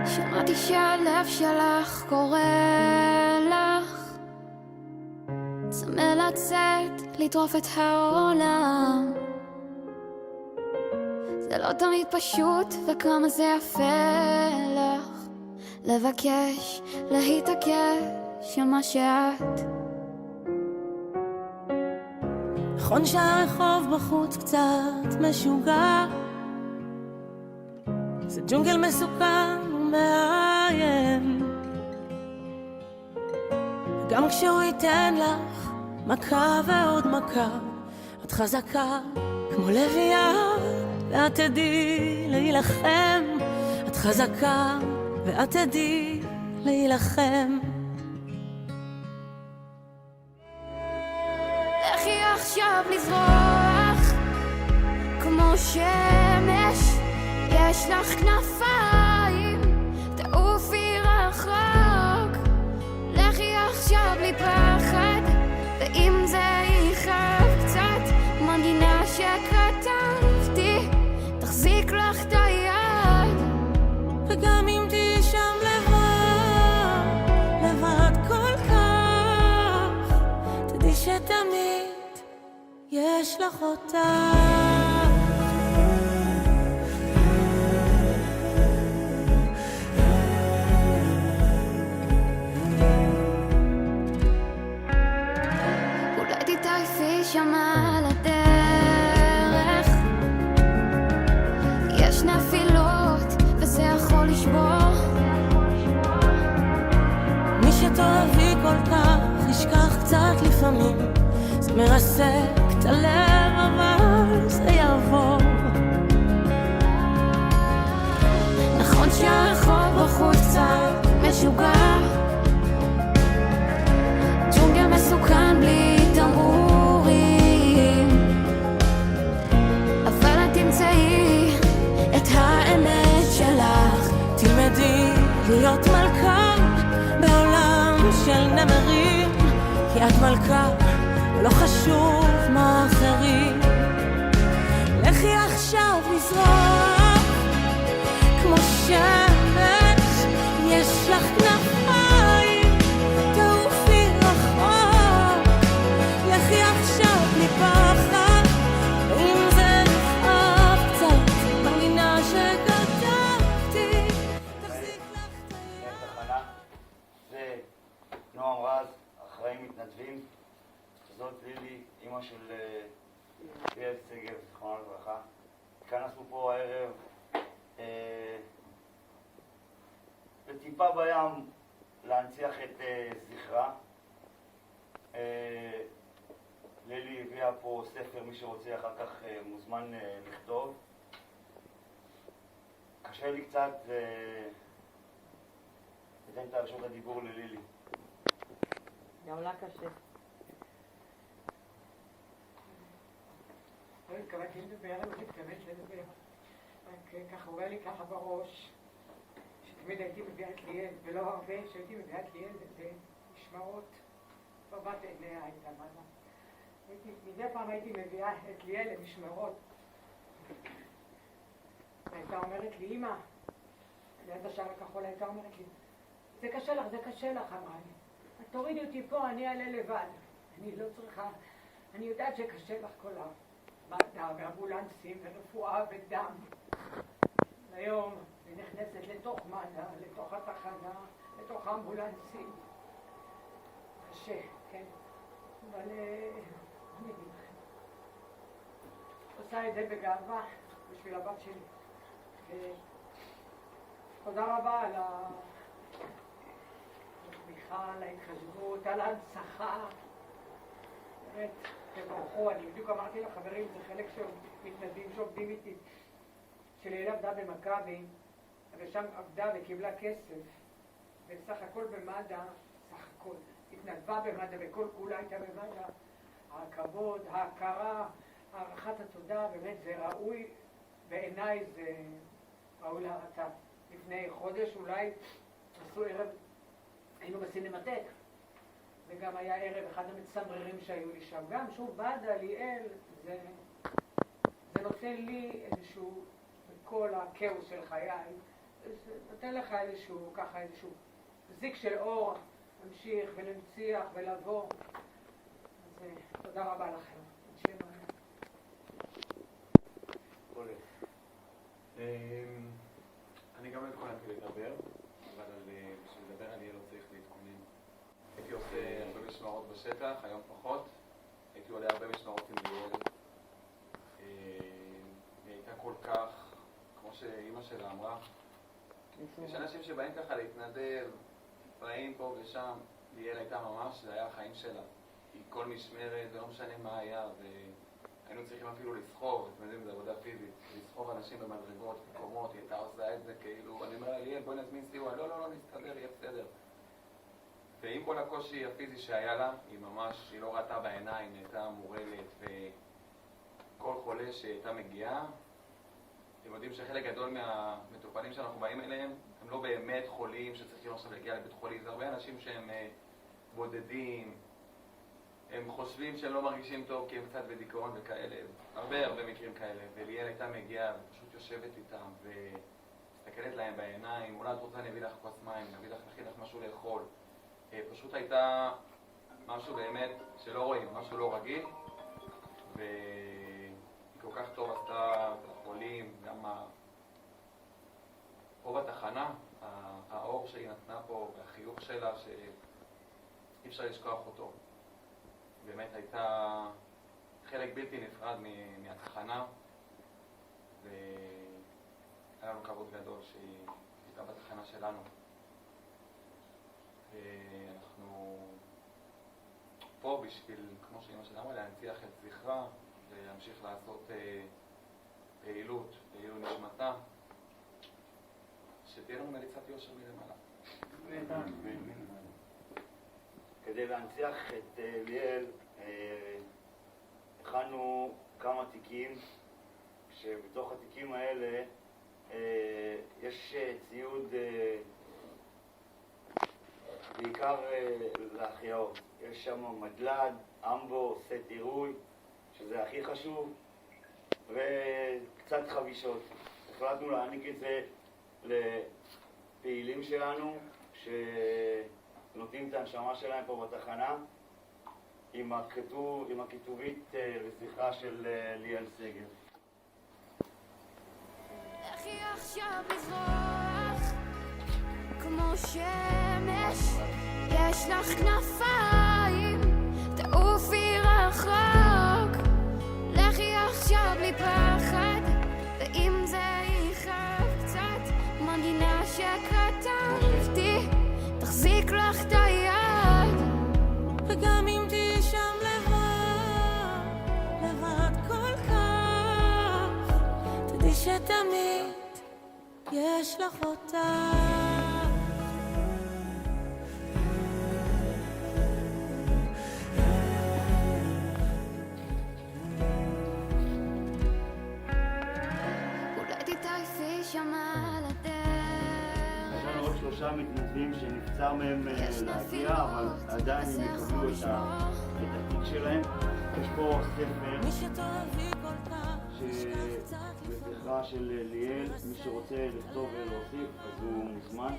שמעתי שהלב שלך קורא לך, צמא לצאת, לטרוף את העולם. זה לא תמיד פשוט, וכמה זה יפה לך לבקש, להתעקש על מה שאת. נכון שהרחוב בחוץ קצת משוגע, זה ג'ונגל מסוכן ומאיים, גם כשהוא ייתן לך מכה ועוד מכה, את חזקה כמו לביאה ואת תדעי להילחם. את חזקה ואת תדעי להילחם. לכי עכשיו לזרוח כמו שמש, יש לך כנפיים, תעופי רחוק. לכי עכשיו בלי פחד, ואם זה יכאב קצת, מנגינה שכתבתי תחזיק לך את היד. וגם אם תהיי שם לבד, לבד כל כך, תדעי שתמיד יש לך אותה. שם על הדרך יש נפילות וזה יכול לשבור. מי שתאהבי כל כך ישכח קצת לפעמים, זה מרסק את הלב אבל זה יעבור. נכון שהרחוב בחוץ קצת משוגע, ג'ונגל מסוכן בלי תמרור, את האמת שלך, תלמדי להיות מלכה בעולם של נמרים, כי את מלכה ולא חשוב מה אחרים. לכי עכשיו לזרוח כמו שמש, יש לך כנפיים, תעופי רחוק. לכי עכשיו מפחד, נועם רז, אחראים מתנדבים. זאת לילי, אמא של ליאל סגב, זכרונה לברכה. התכנסנו פה הערב בטיפה בים להנציח את זכרה. לילי הביאה פה ספר, מי שרוצה אחר כך מוזמן לכתוב. קשה לי קצת, ניתן את הרשות הדיבור ללילי. גם לה קשה. לא התכוונתי לדבר, לא מתכוונת לדבר. רק ככה עולה לי ככה בראש, שתמיד הייתי מביאה את ליאל, ולא הרבה, שהייתי מביאה את ליאל במשמרות, בבת עיניה הייתה מנה. מדי פעם הייתי מביאה את ליאל למשמרות. הייתה אומרת לי, אמא, ליד השער הכחול הייתה אומרת לי, זה קשה לך, זה קשה לך, אמרה לי. תורידי אותי פה, אני אעלה לבד. אני לא צריכה, אני יודעת שקשה לך כל המדע ואמבולנסים ורפואה ודם. היום היא נכנסת לתוך מדע, לתוך התחנה, לתוך האמבולנסים. קשה, כן. אבל אני אגיד לכם. עושה את זה בגאווה בשביל הבת שלי. תודה רבה על על ההתחשבות, על ההנצחה. באמת, תבורכו. אני בדיוק אמרתי לחברים, זה חלק של מתנדבים שעובדים איתי, שליאל עבדה במכבי, ושם עבדה וקיבלה כסף, וסך הכל במד"א, סך הכל, התנדבה במד"א וכל כולה הייתה במד"א. הכבוד, ההכרה, הערכת התודה, באמת זה ראוי, בעיניי זה ראוי להרצה. לפני חודש אולי עשו ערב, היינו בסינמטק, וגם היה ערב אחד המצמררים שהיו לי שם. גם שוב, מד"א, ליאל, זה נותן לי איזשהו, בכל הכאוס של חיי, נותן לך איזשהו, ככה איזשהו זיק של אור, להמשיך ולנציח ולבוא. אז תודה רבה לכם. אני גם לא התכוננתי לדבר, אבל בשביל לדבר אני לא צריך להתכונן. הייתי עושה הרבה משמרות בשטח, היום פחות. הייתי עולה הרבה משמרות עם ליאל. היא הייתה כל כך, כמו שאימא שלה אמרה, יש אנשים שבאים ככה להתנדב, באים פה ושם. ליאל הייתה ממש, זה היה החיים שלה. היא כל משמרת, ולא משנה מה היה, היינו צריכים אפילו לסחוב, אתם יודעים, זה עבודה פיזית, לסחוב אנשים במדרגות, בקומות, היא הייתה עושה את זה כאילו, אני אומר לה, ליאל, בואי נזמין סיוע, לא, נסתדר, יהיה בסדר. ועם כל הקושי הפיזי שהיה לה, היא ממש, היא לא ראתה בעיניים, היא הייתה מורלת, וכל חולה שהייתה מגיעה, אתם יודעים שחלק גדול מהמטופלים שאנחנו באים אליהם, הם לא באמת חולים שצריכים עכשיו להגיע לבית חולים, זה הרבה אנשים שהם בודדים, הם חושבים שהם לא מרגישים טוב כי הם קצת בדיכאון וכאלה, הרבה מקרים כאלה, וליאל הייתה מגיעה ופשוט יושבת איתם ומסתכלת להם בעיניים, אולי את רוצה אני אביא לך כוס מים, אני אביא לך משהו לאכול, פשוט הייתה משהו באמת שלא רואים, משהו לא רגיל, והיא כל כך טוב עשתה לחולים, גם פה בתחנה, האור שהיא נתנה פה והחיוך שלה שאי אפשר לשכוח אותו. באמת הייתה חלק בלתי נפרד מהתחנה, והיה לנו כבוד גדול שהיא הייתה בתחנה שלנו. ואנחנו פה בשביל, כמו שאמא שלה אמרה, להנציח את זכרה ולהמשיך לעשות פעילות, לעילוי נשמתה, שתהיה לנו מליצת יושר מלמעלה. כדי להנציח את ליאל, הכנו כמה תיקים, שבתוך התיקים האלה יש ציוד בעיקר להחייאות. יש שם מדלד, אמבו, סט עירוי, שזה הכי חשוב, וקצת חבישות. החלטנו להעניק את זה לפעילים שלנו, שנותנים את הנשמה שלהם פה בתחנה, עם הכיתובית לזכרה של ליאל סגל. איך היא עכשיו לזרוח כמו שמש, יש לך כנפיים, תעופי רחוק, לכי עכשיו בלי פחד, ואם זה יכאב קצת, מנגינה שכתבתי תחזיק לך את היד. וגם אם תהיי שם לבד כל כך, תדעי שתמיד יש לך אותה. אולי תתעייפי שם על הדרך. יש לנו עוד 3 מתנדבים שנבצר מהם להגיע, אבל עדיין הם יקבלו את התיק שלהם. יש פה ספר מי שתאהבי כל כך, שבזכרה של ליאל, מי שרוצה לכתוב ולהוסיף אז הוא מוזמן.